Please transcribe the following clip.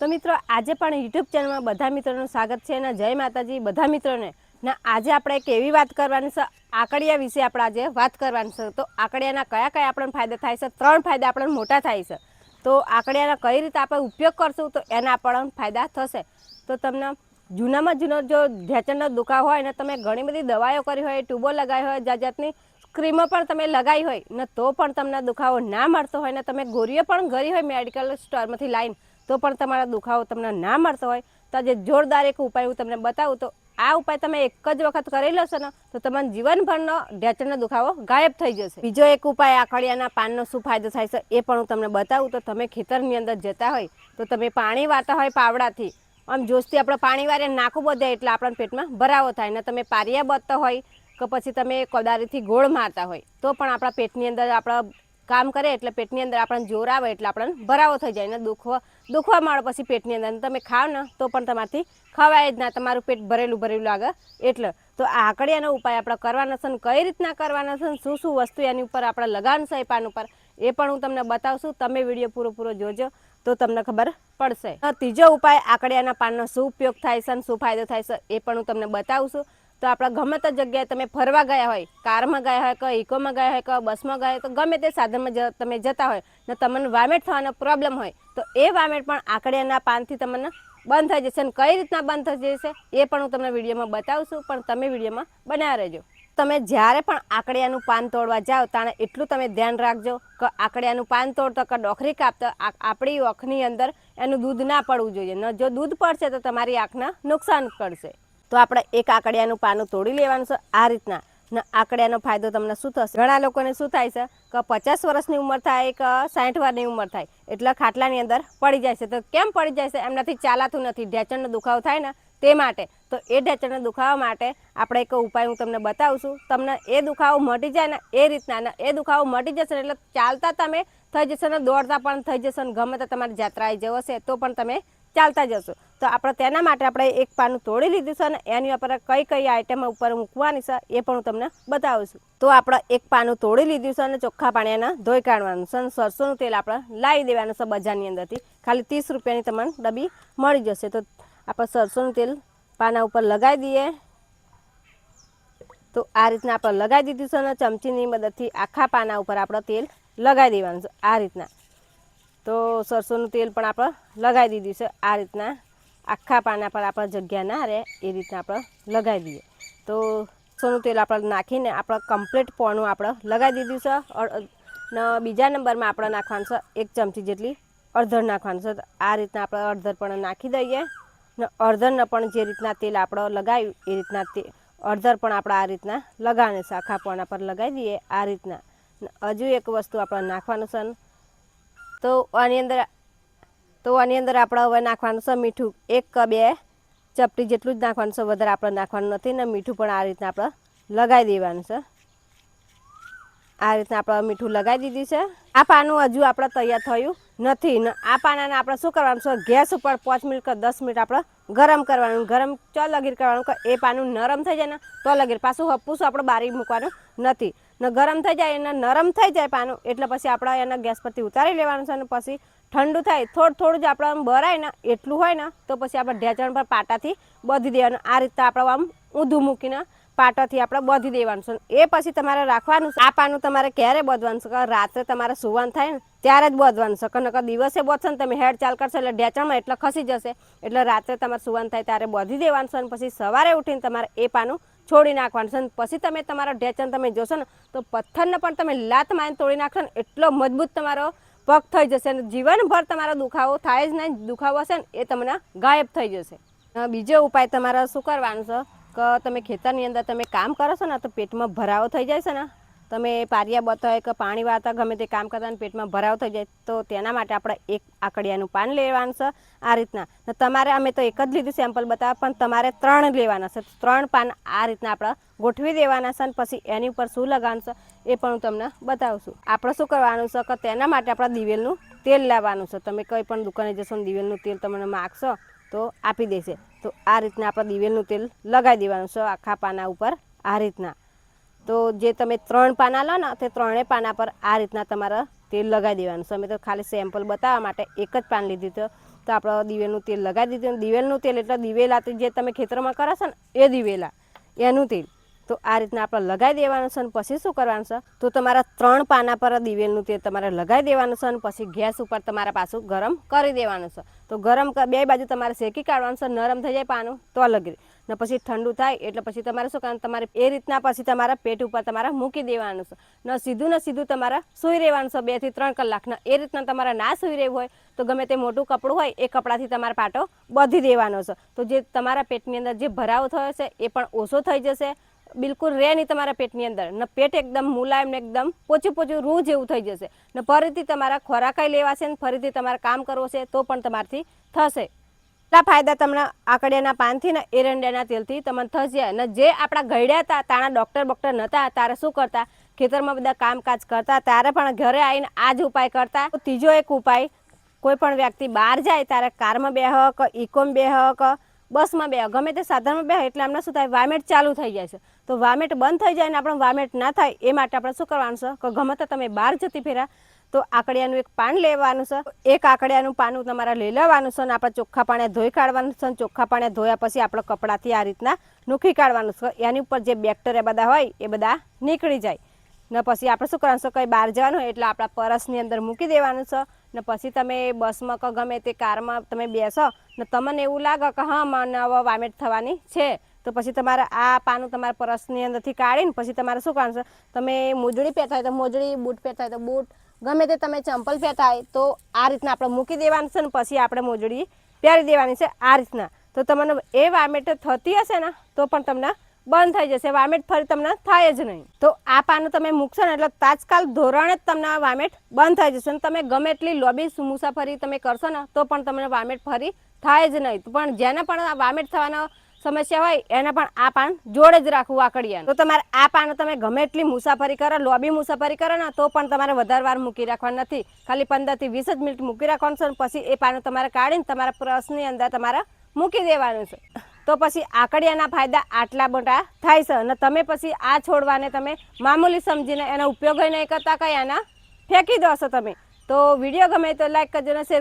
તો મિત્રો આજે પણ યુટ્યુબ ચેનલમાં બધા મિત્રોનું સ્વાગત છે અને જય માતાજી બધા મિત્રોને. ને આજે આપણે એક એવી વાત કરવાની છે, આકડિયા વિશે આપણે આજે વાત કરવાની છે. તો આકડિયાના કયા કયા આપણને ફાયદા થાય છે? 3 ફાયદા આપણને મોટા થાય છે. તો આકડિયાના કઈ રીતે આપણે ઉપયોગ કરશું તો એના આપણને ફાયદા થશે. તો તમને જૂનામાં જૂનો જો ઢેંચણનો દુખાવો હોય ને તમે ઘણી બધી દવાઓ કરી હોય, ટ્યુબો લગાવી હોય, જાત જાતની ક્રીમો પણ તમે લગાવી હોય ને તો પણ તમને દુખાવો ના મળતો હોય ને તમે ગોળીઓ પણ ઘરી હોય મેડિકલ સ્ટોરમાંથી લાવીને તો પણ તમારા દુખાવો તમને ના મળતો હોય તો આજે જોરદાર એક ઉપાય હું તમને બતાવું. તો આ ઉપાય તમે એક જ વખત કરી લેશો ને તો તમારા જીવનભરનો ઢેંચણનો દુખાવો ગાયબ થઈ જશે. બીજો એક ઉપાય આકડિયાના પાનનો શું ફાયદો થાય છે એ પણ હું તમને બતાવું. તો તમે ખેતરની અંદર જતા હોય તો તમે પાણી વાળતા હોય પાવડાથી, આમ જોશથી આપણે પાણી વાળીએ નાખું બધે એટલે આપણા પેટમાં ભરાવો થાય ને તમે પારિયા બતતા હોય કે પછી તમે કોદાળીથી ગોળ મારતા હોય તો પણ આપણા પેટની અંદર આપણા કામ કરે એટલે પેટની અંદર આપણને જોર આવે એટલે આપણને ભરાવો થઈ જાય ને દુખવા માંડે પછી પેટની અંદર તમે ખાવ ને તો પણ તમારાથી ખવાય જ ના, તમારું પેટ ભરેલું ભરેલું લાગે. એટલે તો આ આકડિયાનો ઉપાય આપણે કરવાનો છે ને કઈ રીતના કરવાનો છે ને શું શું વસ્તુ એની ઉપર આપણે લગાવવાનું છે એ પાન ઉપર એ પણ હું તમને બતાવશું. તમે વિડીયો પૂરો જોજો તો તમને ખબર પડશે. ત્રીજો ઉપાય આકડિયાના પાનનો શું ઉપયોગ થાય છે અને શું ફાયદો થાય છે એ પણ હું તમને બતાવું છું. તો આપણે ગમે તે જગ્યાએ તમે ફરવા ગયા હોય, કારમાં ગયા હોય કે ઇકોમાં ગયા હોય કે બસમાં ગયા હોય તો ગમે તે સાધનમાં તમે જતા હોય ને તમને વામેટ થવાનો પ્રોબ્લેમ હોય તો એ વામેટ પણ આકડિયાના પાનથી તમને બંધ થઈ જશે. અને કઈ રીતના બંધ થઈ જશે એ પણ હું તમને વિડીયોમાં બતાવું છું, પણ તમે વિડીયોમાં બનાવી રહેજો. તમે જ્યારે પણ આકડિયાનું પાન તોડવા જાઓ ત્યારે એટલું તમે ધ્યાન રાખજો કે આકડિયાનું પાન તોડતા કે ડોખરી કાપતા આપણી આંખની અંદર એનું દૂધ ના પડવું જોઈએ. ન જો દૂધ પડશે તો તમારી આંખને નુકસાન કરશે. તો આપણે એક આકડિયાનું પાનું તોડી લેવાનું છે આ રીતના. ને આકડિયાનો ફાયદો તમને શું થશે? ઘણા લોકોને શું થાય છે કે 50 વર્ષની ઉંમર થાય કે 60 વર્ષની ઉંમર થાય એટલે ખાટલાની અંદર પડી જાય છે. તો કેમ પડી જાય છે? એમનાથી ચાલાતું નથી, ઢેંચણનો દુખાવો થાય ને તે માટે. તો એ ઢેંચણના દુખાવા માટે આપણે એક ઉપાય હું તમને બતાવું છું. તમને એ દુખાવો મટી જાય ને એ રીતના, ને એ દુખાવો મટી જશે એટલે ચાલતા તમે થઈ જશે ને દોડતા પણ થઈ જશે ને ગમે તે તમારી જાત્રાએ જવો છે તો પણ તમે ચાલતા જશો. તો આપણે તેના માટે આપણે એક પાનું તોડી લીધું છે ને એની ઉપર કઈ કઈ આઈટમ ઉપર મૂકવાની છે એ પણ હું તમને બતાવું છું. તો આપણે એક પાનું તોડી લીધું છે અને ચોખ્ખા પાણી એને ધોઈ કાઢવાનું છે અને સરસોનું તેલ આપણે લાવી દેવાનું છે બજારની અંદરથી. ખાલી 30 રૂપિયાની તમને ડબ્બી મળી જશે. તો આપણે સરસોનું તેલ પાના ઉપર લગાવી દઈએ. તો આ રીતના આપણે લગાવી દીધું છે અને ચમચીની મદદથી આખા પાના ઉપર આપણે તેલ લગાવી દેવાનું છે આ રીતના. તો સરસોનું તેલ પણ આપણે લગાવી દીધું છે આ રીતના. આખા પાના પર આપણે જગ્યા ના રહે એ રીતના આપણે લગાવી દઈએ. તો સરસોનું તેલ આપણે નાખીને આપણે કમ્પ્લીટ પોણું આપણે લગાવી દીધું છે. ને બીજા નંબરમાં આપણે નાખવાનું છે 1 ચમચી જેટલી અડધર નાખવાનું છે. આ રીતના આપણે અડધર પણ નાખી દઈએ ને અડધરને પણ જે રીતના તેલ આપણે લગાવ્યું એ રીતના અડધર પણ આપણે આ રીતના લગાવવાનું છે. આખા પોણા પર લગાવી દઈએ આ રીતના. હજુ એક વસ્તુ આપણે નાખવાનું છે. તો આની અંદર આપણે હવે નાખવાનું છે મીઠું. 1 કે 2 ચપટી જેટલું જ નાખવાનું છે, વધારે આપણે નાખવાનું નથી. ને મીઠું પણ આ રીતના આપણે લગાવી દેવાનું છે. આ રીતના આપણે મીઠું લગાવી દીધું છે. આ પાનું હજુ આપણે તૈયાર થયું નથી ને આ પાનાને આપણે શું કરવાનું છે? ગેસ ઉપર 5 મિનિટ કે 10 મિનિટ આપણે ગરમ કરવાનું. ગરમ ચો લગીર કરવાનું કે એ પાનું નરમ થઈ જાય ને તો લગીર. પાછું હપ્પું આપણે બારી મૂકવાનું નથી ને ગરમ થઈ જાય એને નરમ થઈ જાય પાનું એટલે પછી આપણે એને ગેસ પરથી ઉતારી લેવાનું છે. અને પછી ઠંડુ થાય થોડું જ આપણે આમ ભરાય ને એટલું હોય ને તો પછી આપણે ઢેંચણ પર પાટાથી બાંધી દેવાનું. આ રીતના આપણે આમ ઊંધું મૂકીને પાટાથી આપણે બાંધી દેવાનું છે. એ પછી તમારે રાખવાનું છે. આ પાનું તમારે ક્યારે બાંધવાનું છે? કે રાત્રે તમારે સુવાનું થાય ને ત્યારે જ બાંધવાનું છે. કે દિવસે બાંધશો ને તમે હેડ ચાલ કરશો એટલે ઢેંચણમાં એટલે ખસી જશે. એટલે રાત્રે તમારે સુવાનું થાય ત્યારે બાંધી દેવાનું છે. અને પછી સવારે ઉઠીને તમારે એ પાનું છોડી નાખવાનું છે. અને પછી તમે તમારા ઢેંચણ તમે જોશો ને તો પથ્થરને પણ તમે લાત મારીને તોડી નાખશો ને એટલો મજબૂત તમારો પગ થઈ જશે. અને જીવનભર તમારો દુખાવો થાય જ નહીં. દુખાવો હશે ને એ તમને ગાયબ થઈ જશે. બીજો ઉપાય તમારે શું કરવાનું છે કે તમે ખેતરની અંદર તમે કામ કરો છો ને તો પેટમાં ભરાવો થઈ જાય છે ને, તમે પારિયા બતાવે કે પાણી વાળતા ગમે તે કામ કરતા પેટમાં ભરાવો થઈ જાય તો તેના માટે આપણે એક આકડિયાનું પાન લેવાનું છે આ રીતના. તમારે અમે તો એક જ લીધું સેમ્પલ બતાવે પણ તમારે 3 લેવાના છે. 3 પાન આ રીતના આપણે ગોઠવી દેવાના છે. અને પછી એની ઉપર શું લગાવવાનું છે એ પણ હું તમને બતાવું છું. આપણે શું કરવાનું છે કે તેના માટે આપણે દિવેલનું તેલ લાવવાનું છે. તમે કંઈ પણ દુકાને જશો ને દિવેલનું તેલ તમને માગશો તો આપી દેશે. તો આ રીતના આપણે દિવેલનું તેલ લગાવી દેવાનું છે આખા પાના ઉપર આ રીતના. તો જે તમે 3 પાના લો ને તે 3 પાના પર આ રીતના તમારે તેલ લગાવી દેવાનું છે. અમે તો ખાલી સેમ્પલ બતાવવા માટે એક જ પાન લીધું હતું તો આપણે દિવેલનું તેલ લગાવી દીધું. દિવેલનું તેલ એટલે દિવેલાથી જે તમે ખેતરમાં કરો છો ને એ દિવેલા એનું તેલ. તો આ રીતના આપણે લગાવી દેવાનું છે. અને પછી શું કરવાનું છે, તો તમારા 3 પાના પર દિવેલનું તેલ તમારે લગાવી દેવાનું છે. અને પછી ગેસ ઉપર તમારે પાછું ગરમ કરી દેવાનું છે. તો ગરમ બે બાજુ તમારે શેકી કાઢવાનું છે. નરમ થઈ જાય પાનું તો લગી ને પછી ઠંડુ થાય એટલે પછી તમારે શું કરવાનું, તમારે એ રીતના પછી તમારા પેટ ઉપર તમારે મૂકી દેવાનું છે. ને સીધું તમારે સૂઈ રહેવાનું છે 2 થી 3 કલાકના. એ રીતના તમારે ના સૂઈ રહેવું હોય તો ગમે તે મોટું કપડું હોય એ કપડાથી તમારે પાટો બાંધી દેવાનો છે. તો જે તમારા પેટની અંદર જે ભરાવો થયો છે એ પણ ઓછો થઈ જશે. બિલકુલ રહે નહીં તમારા પેટની અંદર ને પેટ એકદમ મુલાયમ ને એકદમ પોચું રૂ જેવું થઈ જશે. ને ફરીથી તમારા ખોરાકાઈ લેવાશે ને ફરીથી તમારે કામ કરવું છે તો પણ તમારાથી થશે. એટલા ફાયદા તમને આકડિયાના પાનથી ને એરંડાના તેલથી તમને થશે. અને જે આપણા ગયડા હતા તાણા ડૉક્ટર નહોતા ત્યારે શું કરતા, ખેતરમાં બધા કામકાજ કરતા ત્યારે પણ ઘરે આવીને આ જ ઉપાય કરતા. ત્રીજો એક ઉપાય, કોઈ પણ વ્યક્તિ બહાર જાય ત્યારે કારમાં બેહ કે ઇકોમાં બેહ કે બસમાં બેહ, ગમે તે સાધનમાં બેહ એટલે એમને શું થાય, વામેટ ચાલુ થઈ જાય છે. તો વામેટ બંધ થઈ જાય ને આપણે વામેટ ના થાય એ માટે આપણે શું કરવાનું છે કે ગમે તે તમે બહાર જતી ફેરા તો આકડિયાનું એક પાન લેવાનું છે. એક આકડિયાનું પાનું તમારે લઈ લેવાનું છે અને આપણે ચોખ્ખા પાણી ધોઈ કાઢવાનું છે. ચોખ્ખા પાણી ધોયા પછી આપણે કપડાથી આ રીતના નૂખી કાઢવાનું છે. એની ઉપર જે બેક્ટેરિયા બધા હોય એ બધા નીકળી જાય. ને પછી આપણે શું કરવાનું છે, કંઈ બહાર જવાનું હોય એટલે આપણા પરસની અંદર મૂકી દેવાનું છે. ને પછી તમે બસમાં કે ગમે તે કારમાં તમે બેસો ને તમને એવું લાગે કે હા મને હવે વામેટ થવાની છે તો પછી તમારે આ પાનું તમારા પરસની અંદરથી કાઢીને પછી તમારે શું કરવાનું છે, તમે મોજડી પહેરતા હોય તો મોજડી, બૂટ પહેરતા હોય તો બૂટ, ગમે તે તમે ચંપલ પહેરતા હોય તો આ રીતના આપણે મૂકી દેવાનું છે. ને પછી આપણે મોજડી પહેરી દેવાની છે આ રીતના. તો તમને એ વામેટ થતી હશે ને તો પણ તમને બંધ થઈ જશે. વામેટ ફરી તમને થાય જ નહીં. તો આ પાનું તમે મૂકશો ને એટલે તાત્કાલ ધોરણે જ તમને વામેટ બંધ થઈ જશે. અને તમે ગમે એટલી લોબી મુસાફરી તમે કરશો ને તો પણ તમને વામેટ ફરી થાય જ નહીં. પણ જેને પણ વામેટ થવાનો સમસ્યા હોય એને પણ આ પાન જોડે જ રાખવું આકડિયાનું. તો તમારે આ પાન તમે ગમે એટલી મુસાફરી કરો, લોબી મુસાફરી કરો ને તો પણ તમારે વધારે વાર મૂકી રાખવાનું નથી. ખાલી 15 થી 20 જ મિનિટ મૂકી રાખવાનું છે. પછી એ પાનું તમારે કાઢીને તમારા પર્સની અંદર તમારે મૂકી દેવાનું છે. તો પછી આકડિયાના ફાયદા આટલા મોટા થાય છે. અને તમે પછી આ છોડવાને તમે મામૂલી સમજીને એનો ઉપયોગ નહીં કરતા, કંઈ એના ફેંકી દો છો તમે. તો વિડીયો ગમે તો લાઈક કરજો ને શેર